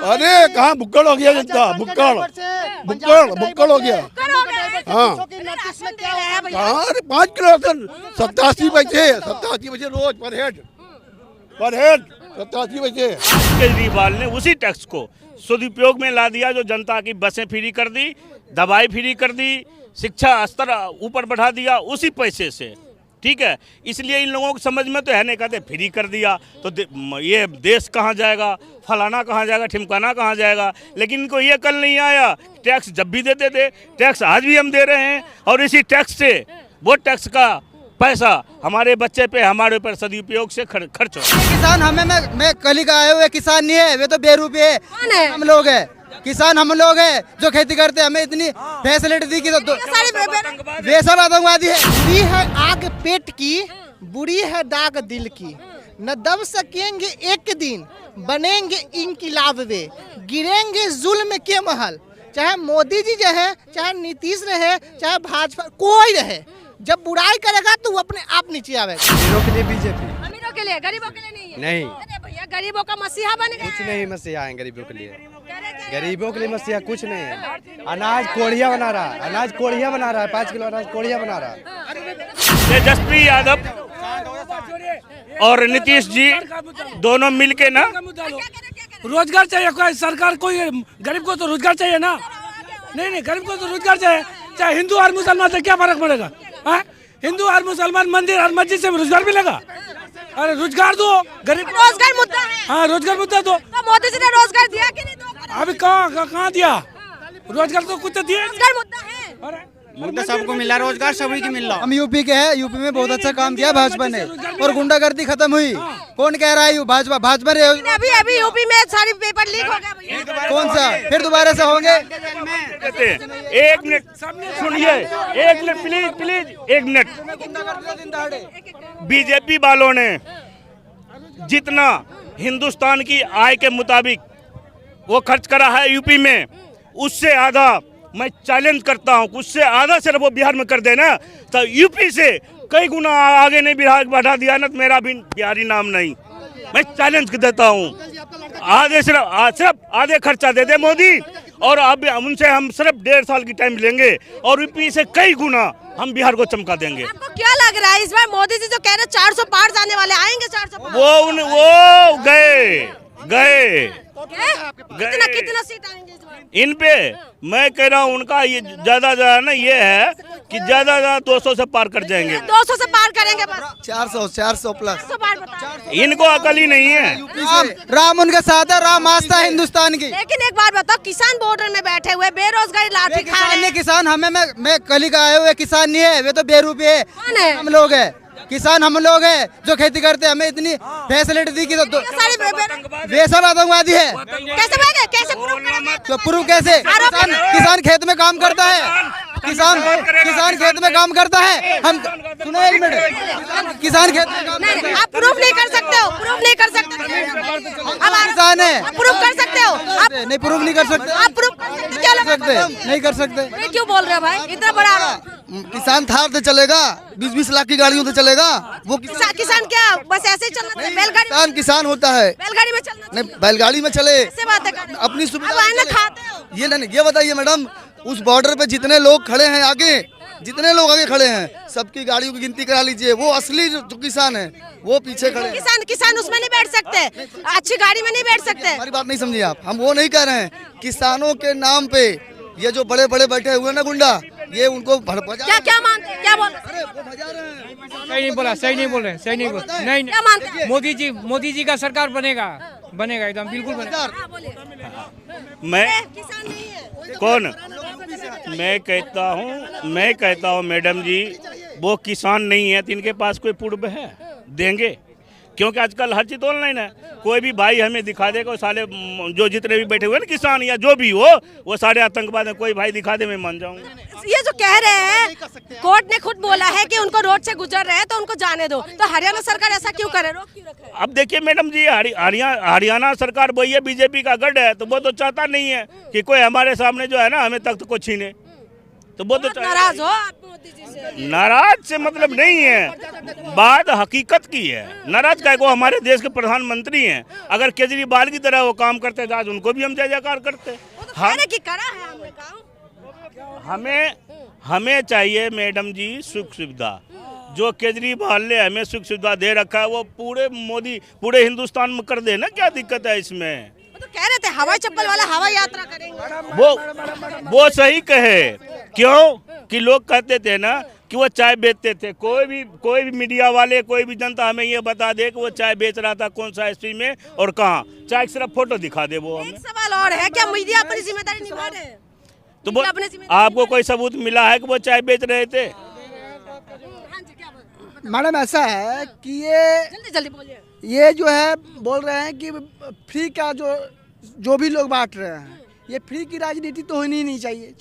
अरे कहाँ भुक्कड़ हो गया जनता, भुक्कड़ हो गया। हाँ कहाँ 5 किलो राशन 87 पैसे रोज पर हेड 87 पैसे। केजरीवाल ने उसी टैक्स को सदुपयोग में ला दिया, जो जनता की बसें फ्री कर दी, दवाई फ्री कर दी, शिक्षा स्तर ऊपर बढ़ा दिया उसी पैसे से। ठीक है, इसलिए इन लोगों को समझ में तो है नहीं, कहते फ्री कर दिया तो ये देश कहाँ जाएगा, फलाना कहाँ जाएगा, ठिमकाना कहाँ जाएगा। लेकिन इनको ये कल नहीं आया, टैक्स जब भी देते थे, टैक्स आज भी हम दे रहे हैं और इसी टैक्स से वो टैक्स का पैसा हमारे बच्चे पे, हमारे ऊपर सदुपयोग से खर्च हो। किसान मैं कल का आए हुए किसान नहीं है, वे तो बेरूपी है। हम लोग है किसान, हम लोग है जो खेती करते हैं। हमें इतनी फैसिलिटी दी कि वे सब आतंकवादी है। बुरी है आग पेट की, बुरी है दाग दिल की, न दब सकेंगे एक दिन, बनेंगे इनकलाब वे, गिरेंगे जुल्म के महल। चाहे मोदी जी जो है, चाहे नीतीश रहे, चाहे भाजपा, कोई रहे, जब बुराई करेगा तो वो अपने आप नीचे आवेगा। अमीरों के लिए बीजेपी, अमीरों के लिए, गरीबों के लिए नहीं है। नहीं, अरे भैया गरीबों का मसीहा बन गया। कुछ नहीं मसीहा है गरीबों के लिए, गरीबों के लिए मसीहा कुछ नहीं है। अनाज कोढ़िया बना रहा है, 5 किलो अनाज कोढ़िया बना रहा है। तेजस्वी यादव और नीतीश जी दोनों मिलके ना, रोजगार चाहिए, कोई सरकार, कोई गरीब को तो रोजगार चाहिए ना। नहीं, गरीब को तो रोजगार चाहिए, चाहे हिंदू और मुसलमान से क्या फर्क पड़ेगा। हिंदू और मुसलमान मंदिर और मस्जिद से रोजगार मिलेगा। अरे रोजगार दो, गरीब रोजगार मुद्दा है। हाँ रोजगार मुद्दा दो। तो मोदी जी ने रोजगार दिया कि नहीं? अभी कहाँ दिया रोजगार, तो कुछ तो दिया। रोजगार मुद्दा है, मुद्दा सबको मिला, रोजगार सभी को मिल रहा। हम यूपी के हैं, यूपी में बहुत अच्छा काम किया भाजपा ने और गुंडागर्दी खत्म हुई। कौन कह रहा है भाजपा रहे? अभी यूपी में सारी पेपर लीक हो गया। कौन सा फिर दोबारा से होंगे? एक मिनट सुनिए, एक मिनट प्लीज 1 मिनट। बीजेपी वालों ने जितना हिंदुस्तान की आय के मुताबिक वो खर्च करा है यूपी में, उससे आधा मैं चैलेंज करता हूँ, उससे आधा सिर्फ वो बिहार में कर देना तो यूपी से कई गुना आगे नहीं बिहार बढ़ा दिया ना तो मेरा भी बिहारी नाम नहीं। मैं चैलेंज देता हूँ, आधे सिर्फ आधे खर्चा दे दे मोदी, और अब उनसे हम सिर्फ 1.5 साल की टाइम लेंगे और यूपी से कई गुना हम बिहार को चमका देंगे। आपको क्या लग रहा है इस बार मोदी जी जो कह रहे 400 पार जाने वाले, आएंगे 400 पार? वो गए कितना सीट आएंगे इस बार? इन पे मैं कह रहा हूँ उनका ये ज्यादा ना ये है कि ज्यादा 200 से पार कर जाएंगे। 200 से पार करेंगे बस। 400 प्लस। 400 पार बता। इनको अकल ही नहीं है। राम उनके साथ है, राम आस्था है हिंदुस्तान की। लेकिन एक बात बताओ, किसान बॉर्डर में बैठे हुए बेरोजगारी लाठी खा रहे हैं। किसान मैं कल का आए हुए किसान नहीं है, वे तो बेरूपी है। हम लोग है किसान, हम लोग है जो खेती करते हैं। हमें इतनी फैसिलिटी दी कि वे सब आतंकवादी है। कैसे प्रूफ कैसे? किसान खेत में काम करता है, किसान खेत में काम करता है। हम सुनो 1 मिनट, किसान खेत में काम करता है। आप प्रूफ नहीं कर सकते हो, प्रूफ नहीं कर सकते। हम किसान है, प्रूफ कर सकते हो आप? नहीं प्रूफ नहीं कर सकते। आप प्रूफ कर सकते, क्या लग सकते? नहीं कर सकते। क्यों बोल रहे हो भाई इतना बड़ा? किसान थार से चलेगा, 20-20 लाख की गाड़ियों से चलेगा वो। किसान क्या बस ऐसे ही चलना चाहिए? बैलगाड़ी, किसान होता है, बैलगाड़ी में चलना चाहिए। नहीं बैलगाड़ी में चले, ऐसे बातें कर रहे हो। अपनी सुविधा अब खाते हो। ये नहीं, ये बताइए मैडम, उस बॉर्डर पे जितने लोग खड़े हैं आगे, जितने लोग आगे खड़े हैं, सबकी गाड़ियों की गिनती करा लीजिए। वो असली जो किसान है वो पीछे खड़े हैं। किसान उसमें नहीं बैठ सकते, अच्छी गाड़ी में नहीं बैठ सकते। हमारी बात नहीं समझिए आप, हम वो नहीं कह रहे हैं। किसानों के नाम पे ये जो बड़े बड़े बैठे हुए ना गुंडा, ये उनको क्या मानते हैं, क्या बोल रहे हैं? सही नहीं बोला, सही नहीं बोल रहे, सही नहीं बोल नहीं। क्या मानते हैं? मोदी जी का सरकार बनेगा एकदम बिल्कुल बनेगा। मैं किसान नहीं है कौन? मैं कहता हूँ मैडम जी, वो किसान नहीं है तो इनके पास कोई पूर्व है देंगे? क्योंकि आजकल हर चीज ऑनलाइन है। कोई भी भाई हमें दिखा देगा, साले जो जितने भी बैठे हुए ना किसान या जो भी हो, वो सारे आतंकवाद है। कोई भाई दिखा दे, मैं मान जाऊंगा। ये जो कह रहे हैं, कोर्ट ने खुद बोला है कि उनको रोड से गुजर रहे हैं तो उनको जाने दो, तो हरियाणा सरकार ऐसा क्यों करे, रोक क्यों रखे? अब देखिए मैडम जी, हरियाणा सरकार वही है, बीजेपी का गढ़ है, तो वो तो चाहता नहीं है कि कोई हमारे सामने जो है ना हमें तख्त को छीने। तो वो तो नाराज हो आप मोदी जी से? नाराज से मतलब नहीं है, बात हकीकत की है। नाराज का को हमारे देश के प्रधानमंत्री हैं, अगर केजरीवाल की तरह वो काम करते तो आज उनको भी हम जय जयकार करते। वो तो कह रहे कि करा है हमने काम। हमें चाहिए मैडम जी सुख सुविधा। जो केजरीवाल ने हमें सुख सुविधा दे रखा है वो पूरे हिंदुस्तान में कर दे ना, क्या दिक्कत है इसमें? वो तो कह रहे थे हवाई चप्पल वाला हवाई यात्रा करेंगे। वो सही कहे, क्यों कि लोग कहते थे ना कि वो चाय बेचते थे। कोई भी मीडिया वाले, कोई भी जनता हमें ये बता दे कि वो चाय बेच रहा था कौन सा स्ट्रीम में और कहाँ। चाय सिर्फ फोटो दिखा दे वो हमें। एक सवाल और है, क्या मीडिया अपनी जिम्मेदारी निभा रहे हैं? तो वो आपको कोई सबूत मिला है कि वो चाय बेच रहे थे? मैडम ऐसा है कि जल्दी जल्दी बोलिए। ये जो है बोल रहे हैं कि फ्री का जो भी लोग बांट रहे हैं, ये फ्री की राजनीति तो होनी ही नहीं चाहिए।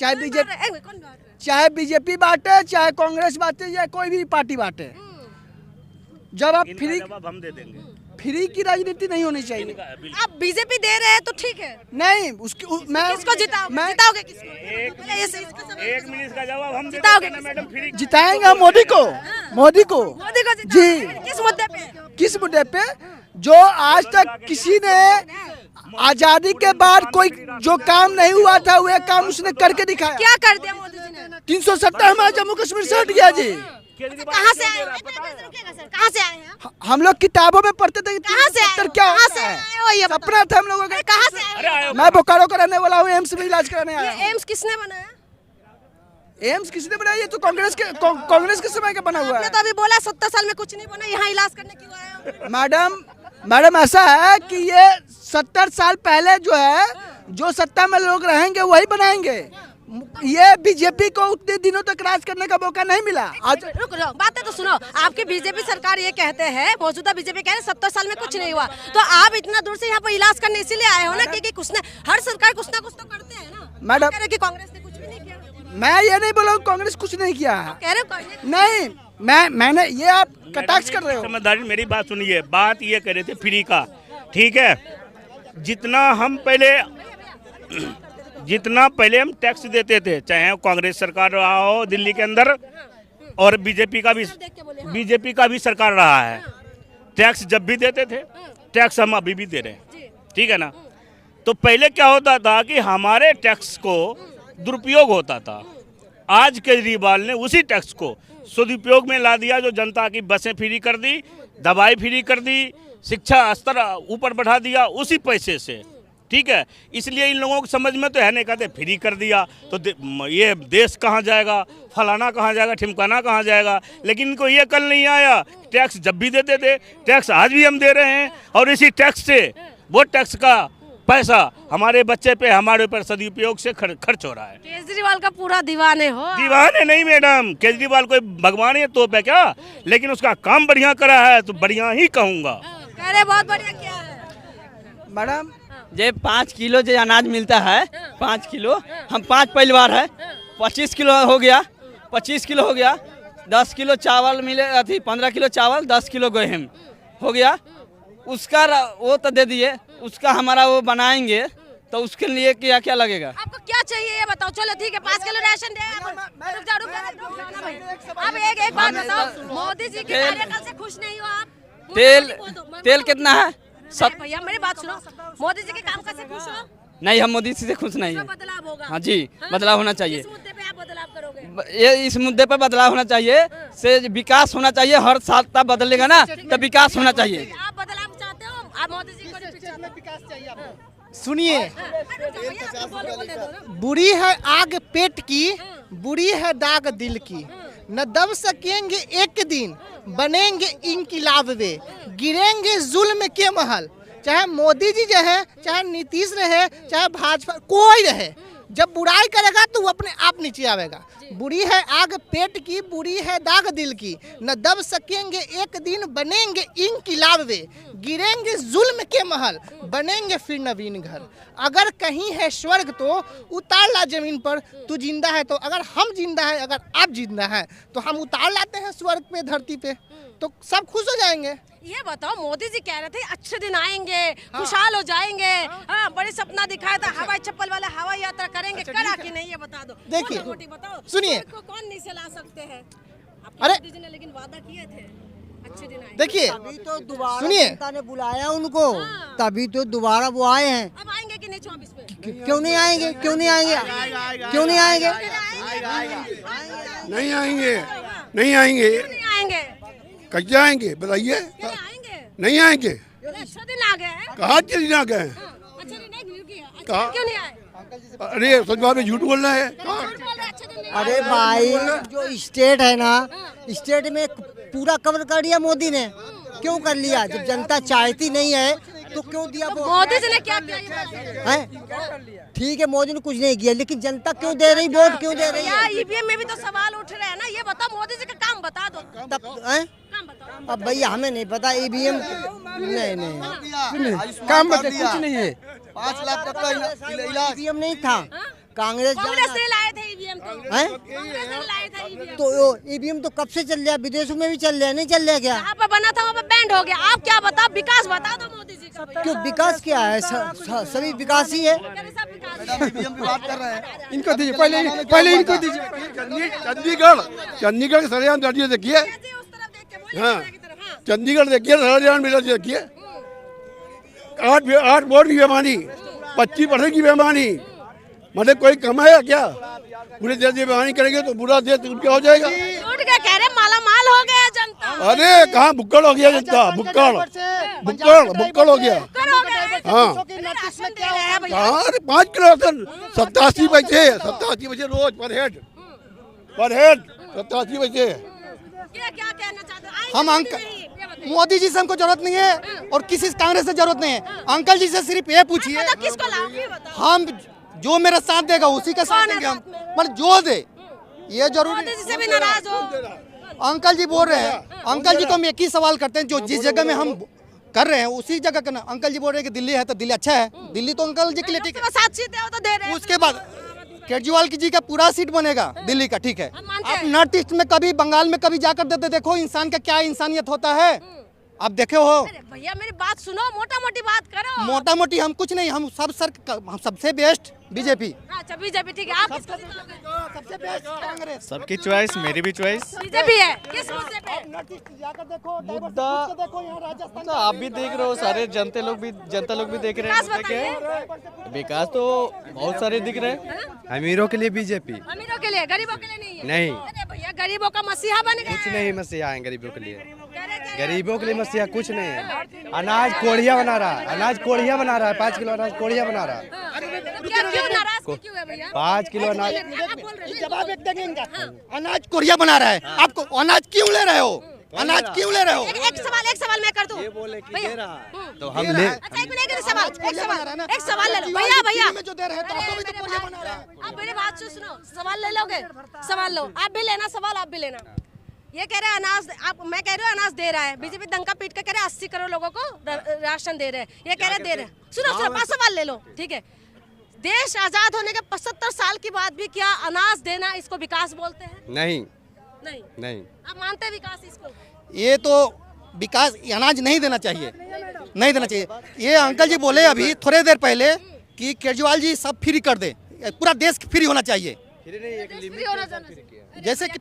चाहे बीजेपी बांटे, चाहे कांग्रेस बांटे, या कोई भी पार्टी बांटे। जब आप फ्री हम दे देंगे। फ्री की राजनीति नहीं होनी चाहिए। आप बीजेपी दे रहे हैं तो ठीक है। नहीं मैं किसको जिताओगे किसको? एक मिनट का जवाब हम जिताओगे मैडम। फ्री जिताएंगे मोदी को। मोदी को जी। किस मुद्दे पे? किस मुद्दे पे? जो आज तक किसी ने आजादी के बाद कोई जो काम नहीं हुआ था वो काम उसने करके दिखाया। क्या कर दिया मोदी जी ने? 370 हमारा जम्मू कश्मीर से हट गया जी। कहाँ से आए? कहाँ से आए हैं? हम लोग किताबों में पढ़ते थे कि कहाँ से आए? 370 क्या कहाँ होता से है। आए हो ये सपना था हम लोगों का। कहाँ से आए? मैं बोकारो का रहने वाला हूँ, एम्स में इलाज कराने आया। ये एम्स किसने बनाया? एम्स किसने बनाया? ये तो कांग्रेस के समय का बना हुआ आपने है। तो अभी बोला 70 साल में कुछ नहीं बना, यहाँ इलाज करने क्यों आए हो? मैडम ऐसा है कि ये 70 साल पहले जो है, जो सत्ता में लोग रहेंगे वही बनाएंगे। ये बीजेपी को उतने दिनों तक राज करने का मौका नहीं मिला। आज रुक जाओ, बातें तो सुनो। आपकी बीजेपी सरकार ये कहते हैं, मौजूदा बीजेपी कह रहे हैं 70 साल में कुछ नहीं हुआ, तो आप इतना दूर से यहाँ पर इलाज करने इसीलिए आए हो ना, क्योंकि कुछ न हर सरकार कुछ ना कुछ तो करते हैं ना। मैडम कह रहे कि कांग्रेस ने कुछ भी नहीं किया। मैं ये नहीं बोला कांग्रेस कुछ नहीं किया है। कह रहे हो कांग्रेस? नहीं, मैंने ये आप कटाक्ष कर रहे हो। समझदारी मेरी बात सुनिए। बात ये कह रहे थे फ्री का, ठीक है। जितना पहले हम टैक्स देते थे, चाहे कांग्रेस सरकार रहा हो दिल्ली के अंदर और बीजेपी का भी सरकार रहा है, टैक्स जब भी देते थे, टैक्स हम अभी भी दे रहे हैं, ठीक है ना। तो पहले क्या होता था कि हमारे टैक्स को दुरुपयोग होता था। आज केजरीवाल ने उसी टैक्स को सदुपयोग में ला दिया। जो जनता की बसें फ्री कर दी, दवाई फ्री कर दी, शिक्षा स्तर ऊपर बढ़ा दिया उसी पैसे से, ठीक है। इसलिए इन लोगों को समझ में तो है नहीं, कहते फ्री कर दिया तो ये देश कहाँ जाएगा, फलाना कहाँ जाएगा, ठिमकाना कहाँ जाएगा। लेकिन इनको ये कल नहीं आया, टैक्स जब भी देते थे, टैक्स आज भी हम दे रहे हैं और इसी टैक्स से वो टैक्स का पैसा हमारे बच्चे पे, हमारे ऊपर सदुपयोग से खर्च हो रहा है। केजरीवाल का पूरा दीवाने हो? दीवाने नहीं मैडम, केजरीवाल कोई भगवान है तो पे क्या, लेकिन उसका काम बढ़िया करा है तो बढ़िया ही कहूँगा। कह रहे बहुत बढ़िया किया है। मैडम जे 5 किलो जो अनाज मिलता है, 5 किलो, हम 5 परिवार है, 25 किलो हो गया, 25 किलो हो गया। 10 किलो चावल मिले, अथी 15 किलो चावल, 10 किलो गेहूँ हो गया। उसका वो तो दे दिए, उसका हमारा वो बनाएंगे तो उसके लिए क्या क्या लगेगा? आपको क्या चाहिए ये बताओ। चलो ठीक है, 5 किलो राशन दे। रुक जाओ ना भाई। अब एक बात बताओ, मोदी जी के कार्यकाल से खुश नहीं हो आप? तेल कितना है? भैया मेरी बात सुनो, मोदी जी के काम से खुश हो? नहीं, हम मोदी जी से खुश नहीं है। बदलाव होगा। हाँ जी, बदलाव होना चाहिए। इस मुद्दे पे आप बदलाव करोगे? ये इस मुद्दे पर बदलाव होना चाहिए, से विकास होना चाहिए। हर साल तब बदलेगा ना तो विकास होना चाहिए। आप बदलाव चाहते हो? आप मोदी जी को विकास चाहिए आपको? सुनिए, बुरी है आग पेट की, बुरी है दाग दिल की, न दब सकेंगे एक दिन, बनेंगे इंकिलाब वे, गिरेंगे जुल्म के महल। चाहे मोदी जी जो है, चाहे नीतीश रहे, चाहे भाजपा, कोई रहे, जब बुराई करेगा तो वो अपने आप नीचे आवेगा। बुरी है आग पेट की, बुरी है दाग दिल की, न दब सकेंगे एक दिन, बनेंगे इंकिलाब वे, गिरेंगे जुल्म के महल, बनेंगे फिर नवीन घर। अगर कहीं है स्वर्ग तो उतार ला जमीन पर, तू जिंदा है तो, अगर हम जिंदा है, अगर आप जिंदा है तो हम उतार लाते हैं स्वर्ग पे, धरती पे, तो सब खुश हो जाएंगे। ये बताओ, मोदी जी कह रहे थे अच्छे दिन आएंगे, खुशहाल हो जाएंगे, हाँ बड़े सपना दिखाया था, हवाई चप्पल वाला हवाई यात्रा करेंगे, करा कि नहीं ये बता दो। देखिए, मोटी बताओ, सुनिए, कौन नहीं चला सकते हैं? अरे मोदी जी ने लेकिन वादा किए थे अच्छे दिन आएंगे। देखिए, तभी तो दोबारा सुनिए, जनता ने बुलाया उनको, तभी तो दोबारा वो आए हैं। अब आएंगे कि नहीं 24 में? क्यों नहीं आएंगे, क्यों नहीं आएंगे, क्यों नहीं आएंगे? नहीं आएंगे, नहीं आएंगे, नहीं आएंगे, कैसे आएंगे बताइए? आएंगे, नहीं आएंगे। अच्छा दिन आ गए हैं, कहाँ चले ना गए? अच्छा दिन नहीं मिल गया, कहाँ? अच्छा क्यों नहीं आए? अरे सच बात में झूठ बोल रहा है। झूठ बोल रहे, अच्छे दिन नहीं अरे भाई, जो स्टेट है ना, स्टेट में पूरा कवर कर दिया मोदी ने। क्यों कर लिया? जब जनता चाहती नहीं है तो क्यों दिया? मोदी जी ने क्या किया ये बताइए? हैं? ठीक है, मोदी ने कुछ नहीं किया, लेकिन जनता क्यों दे रही, वोट क्यों दे रही है? यार ईवीएम में भी तो सवाल उठ रहे हैं ना, ये बताओ मोदी जी का काम बता दो, तब हैं? काम बताओ। अब भैया हमें नहीं पता, ईवीएम नहीं, काम बता, कुछ नहीं है। 5 लाख तक का ईवीएम नहीं था। कांग्रेस कांग्रेस ने लाए थे ईवीएम तो, हैं? कांग्रेस ने लाए थे ईवीएम। तो ईवीएम तो कब से चल रहा, विदेशों में भी चल रहा है, नहीं चल रहा क्या? जहाँ पर बना था वहाँ पर बैंड हो गया। आप क्या बताओ, विकास बता दो मोदी जी का। क्यों विकास क्या है? सभी विकास ही है। सब विकास इनको दीजिए, पहले इनको दीजिए। चंडीगढ़ सरेआम दाढ़ी देखिए। उस तरफ देख के बोलिए, हाँ, की तरफ, हाँ। चंडीगढ़ देखिए, सरेआम मेरा देखिए। 8 वोट की बेमानी, 25% की बेमानी, मतलब कोई कमाया क्या? पूरे देश की बेमानी करेंगे तो पूरा देश उनका हो जाएगा। झूठ के कह रहे, माला माल हो गया जनता। अरे कहाँ बुक्कड़ हो गया जनता, बुक्कड़ हो गया। हाँ, कहाँ? 5 किलो राशन, 87 पैसे रोज पर हेड 87 पैसे। क्या कहना चाहते हैं? हम आएंगे अंकल, कि नहीं? ये बताइए। मोदी जी से हमको जरूरत नहीं है और किसी कांग्रेस से जरूरत नहीं है। अंकल जी से सिर्फ ये पूछिए, बताओ किसको लाओ, ये बताओ। हम जो मेरा साथ देगा उसी का साथ कौन है देंगे हम, साथ में? पर जो दे ये जरूरी मोदी जी से भी नाराज हो। अंकल जी बोल रहे हैं, अंकल जी को हम एक ही सवाल करते हैं, जो जिस जगह में हम कर रहे हैं उसी जगह का ना। अंकल जी बोल रहे हैं कि दिल्ली है तो दिल्ली अच्छा है, दिल्ली तो अंकल जी के लिए ठीक है। 7 सीटें हो तो दे रहे हैं। उसके बाद केजरीवाल जी का पूरा सीट बनेगा दिल्ली का, ठीक है। हम मानते आप हैं। नॉर्थ ईस्ट में कभी, बंगाल में कभी जाकर देते देखो इंसान का क्या इंसानियत होता है, आप देखे हो? अरे भैया मेरी बात सुनो, मोटा मोटी बात करो। मोटा मोटी हम कुछ नहीं, हम हम सबसे बेस्ट बीजेपी। अच्छा बीजेपी, ठीक है। आप किसको जिताओगे? सबसे बेस्ट कांग्रेस। सबकी चॉइस, मेरी भी चॉइस। बीजेपी है। किस मुद्दे पे? जाकर देखो, मुद्दा देखो यहाँ राजस्थान। तो आप भी देख रहे हो, सारे जनता लोग भी देख रहे विकास हैं। बताइए। विकास तो बहुत सारे दिख रहे हैं। अमीरों के लिए बीजेपी, अमीरों के लिए, गरीबों के लिए नहीं है। नहीं। अरे भैया गरीबों का मसीहा बन गया कुछ है। नहीं मसीहा है गरीबों के लिए। कह रहे थे- गरीबों के लिए मसीहा कुछ नहीं है। अनाज कोढ़िया बना रहा है, 5 किलो अनाज कोढ़िया बना रहा है। क्यों नाराज क्यों है भैया? 5 किलो अनाज। आप बोल रहे हैं। जवाब एक देंगे इनका। अनाज कोरिया बना रहा है, आपको अनाज क्यों ले रहे हो? अनाज क्यों ले रहे हो? एक सवाल मैं कर दूं। ये बोले कि भैया, दे रहा है, हम्म। तो हम ले। अच्छा एक मिनट, एक सवाल ले लो। दिवाली भैया में जो दे रहे हैं तो आपको भी तो मेरे कोरिया बात- बना रहा है। आप मेरी बात सुनो, सवाल ले लोगे? सवाल लो, आप भी लेना सवाल, आप भी लेना। ये कह रहे हैं अनाज, आप, मैं कह रही हूँ अनाज दे रहा है, बीजेपी दंका पीट के कह रहे हैं 80 करोड़ लोगों को राशन दे रहे हैं। ये कह रहे हैं दे रहे हैं। सुनो 5 सवाल ले लो, ठीक है। देश आजाद होने के 75 साल के बाद भी क्या अनाज देना इसको विकास बोलते हैं? नहीं नहीं। नहीं, आप मानते हैं विकास इसको? ये तो विकास, अनाज नहीं देना चाहिए, नहीं देना चाहिए। ये अंकल जी बोले अभी थोड़े देर पहले कि केजरीवाल जी सब फ्री कर दे, पूरा देश फ्री होना चाहिए। फ्री होना चाहिए। जैसे कि